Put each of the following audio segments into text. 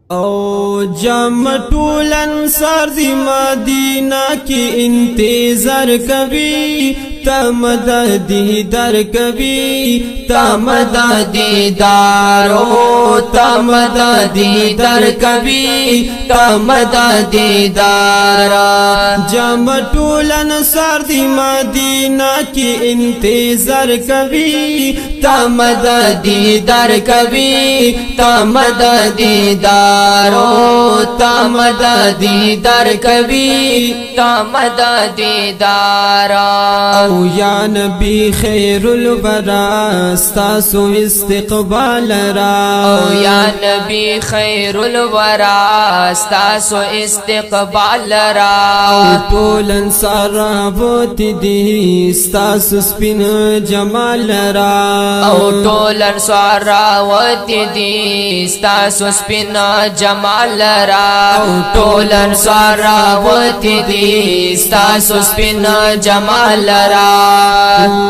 او جمع ټول انصار دی مدینہ کی انتظار کبھی تمدد دیدار کبھی تمدد دیدارو تمدد دیدار کبھی تمدد دیدارا جمع ټول انصار دی مدینہ کی انتظار کبھی تمدد دیدار کبھی تمدد دیدارو تمدد دیدار کبھی تمدد دیدارا او یا نبی خیر الورا ستاسو استقبال را او یا نبی خیر الورا ستاسو استقبال را ټول انصار راوت دي ستاسو سپین جمال را او ټول انصار راوت دي ستاسو سپین جمال را او ټول انصار راوت دي ستاسو سپین جمال را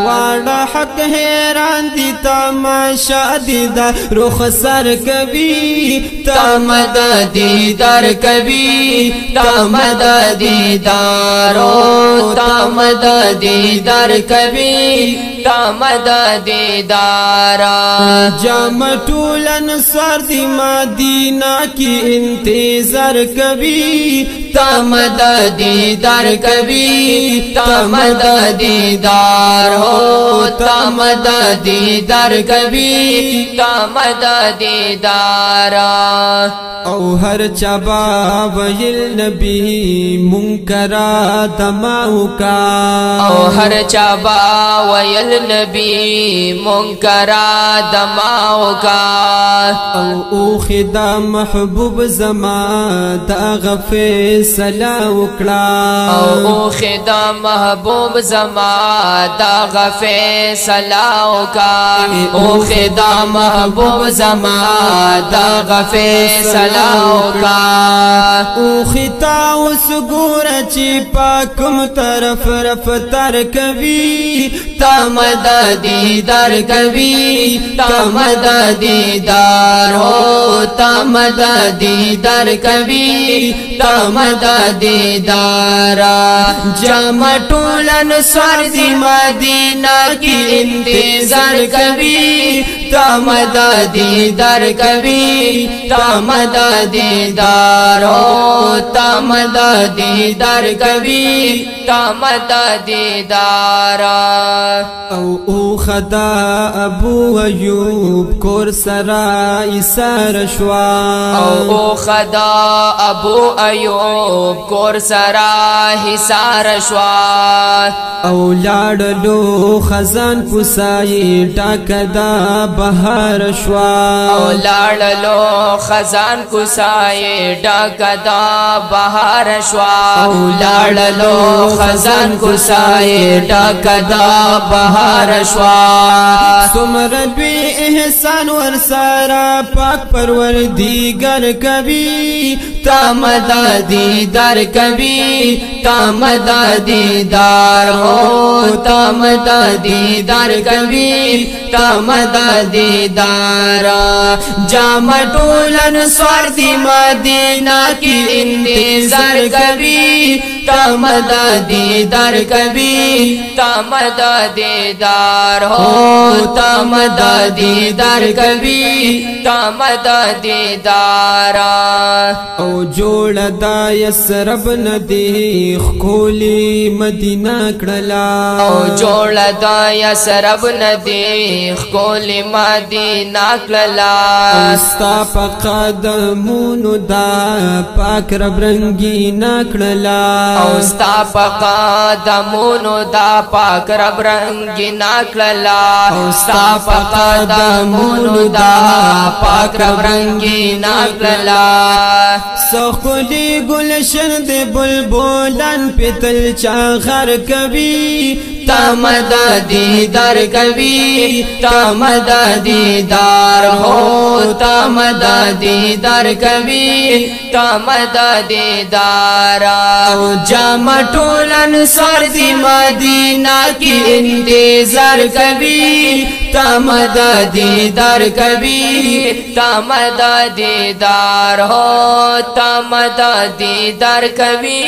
واڑا حق حیران دی تماشا دیدہ رخ سر کبھی تمدد دیدار کبھی تمدد دیدارو تمدد دیدار کبھی تمدد دیدارا جمع ټول انصار دی مدینہ کی انتظار کبھی تمدد دیدار کبھی تمدد دیدار ہو تمدد دیدار کبھی تمدد دیدارا او ہر چبا ویل نبی منکرا دماؤ کا او ہر چبا ویل نبی منکرا دماؤ کا او خدا محبوب زمان دا غفی سلاو کلا او خدا محبوب زمان دا غفی سلاو کا او خدا محبوب زمان دا غفی سلاو کا او خطا اس گورا چی پاکم طرف رفتار کبھی تمدد دیدار کبھی تمدد دیدار ہو تمدد دیدار کبھی تمدد دیدارا جمع ټول انصار دی مدینہ کی انتظار کبھی تمدد دیدار کبھی تمدد دیدار ہو تمدد دیدار کبھی تمدد دیدارا او خدا ابو ایوب کور سرا ایسار شوا او خدا ابو ایوب کور سرا حصار شوا او لاړلو خزان کوسای ټاکدا بهار شوا او لاړلو خزان کوسای ټاکدا بهار شوا او لاړلو خزان کوسای ټاکدا بهار شوا سمر بی احسان ورسارا پاک پروردگار کبھی تمدد دیدار کبھی تمدد دیدار ہو تمدد دیدار کبھی تمدد دیدارا جمع ټول انصار دی مدینہ کی انتظار کبھی تمدد دیدار کبھی تمدد دیدار ہو تمدد دیدار کبھی تمدد دیدارا او جوړ دا یسرب ندی خولي مدینہ کړلا او جوړ دا یسرب ندی خولي مدینہ کړلا استا پقدمونو دا پاک رب رنگینا کړلا او ستا پقدمونو دا پاک رب رنگینا کړلا او ستا پقدمونو دا پاک رب رنگینا کړلا سخلی گلشن دے بلبلان پتل چاخر کبھی तमद दीदार कभी तमद दीदार हो तमद दीदार कभी तमद दीदार जमा टोलन सर्दी मदीना की इंतजार कभी तमद दीदार कभी तमद दीदार हो तमद दीदार कभी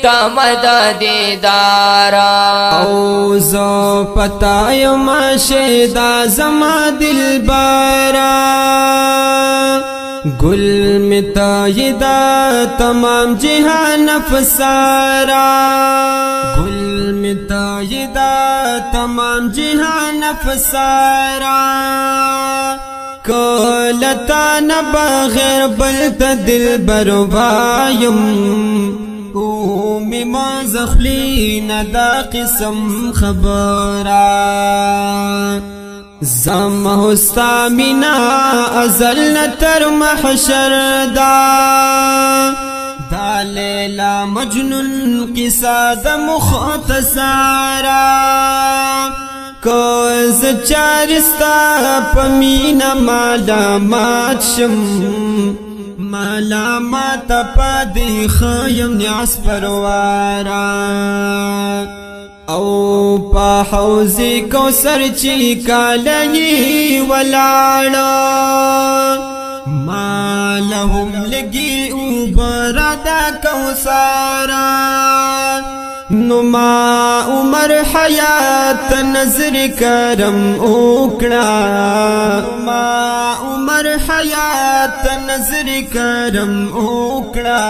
तमद दीदार औज़ो पताय माशेदा जमा दिलबरा गुल में तायदा तमाम जहान अफसारा गुल में तायदा तमाम जहान अफसारा कोलता न बगैर बलत दिल बरवायुम ओमी माज़खली नदा किस्म खबरा ज़महुस्तामिना अज़ल नतर महशर दा लैला मजनून किस्सा द मुख्तसारा कोज़ चारिस्ता पमीना मालामात शम मालामात पादी खयम न्यास परवारा او پا حوزی کوثر چی کالئی ولاڑا ما لهم لگی اوبرادا کوثارا نما عمر حیات نظر کرم اوکڑا ما عمر حیات نظر کرم اوکڑا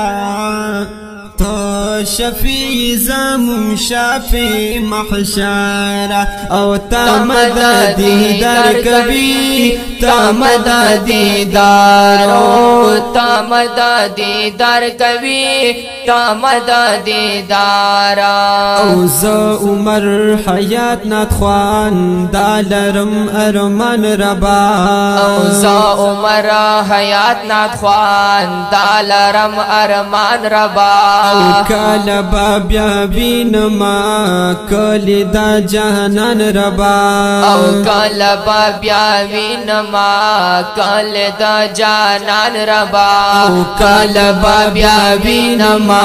تو شفیع زم شافی محشارا او تمد دیدار کبھی تمد دیدار او تمد دیدار کبھی تمد دیدار او زا عمر حیات ناتخوان دالرم ارمان ربا او زا عمر حیات ناتخوان دالرم ارمان ربا کال بابیا بینما کلی دا جہنان ربا او کال بابیا بینما کلی دا جہنان ربا او کال بابیا بینما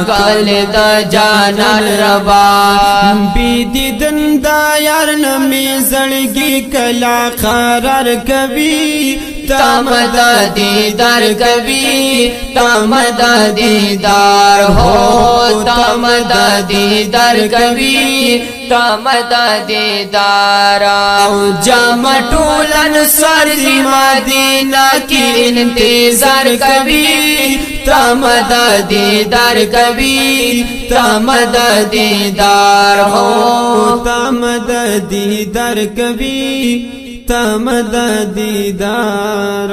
کلی دا جہنان ربا بیدی دندا یار نمی زڑگی کلا قرار کبھی تمد دیدار کبھی تمد دیدار ہو تمد دیدار کبھی تمد دیدار او جمع ٹولن سرزی مدینہ کی انتظار کبھی تمد دیدار کبھی تمد دیدار ہو تمد دیدار کبھی تمد دیدار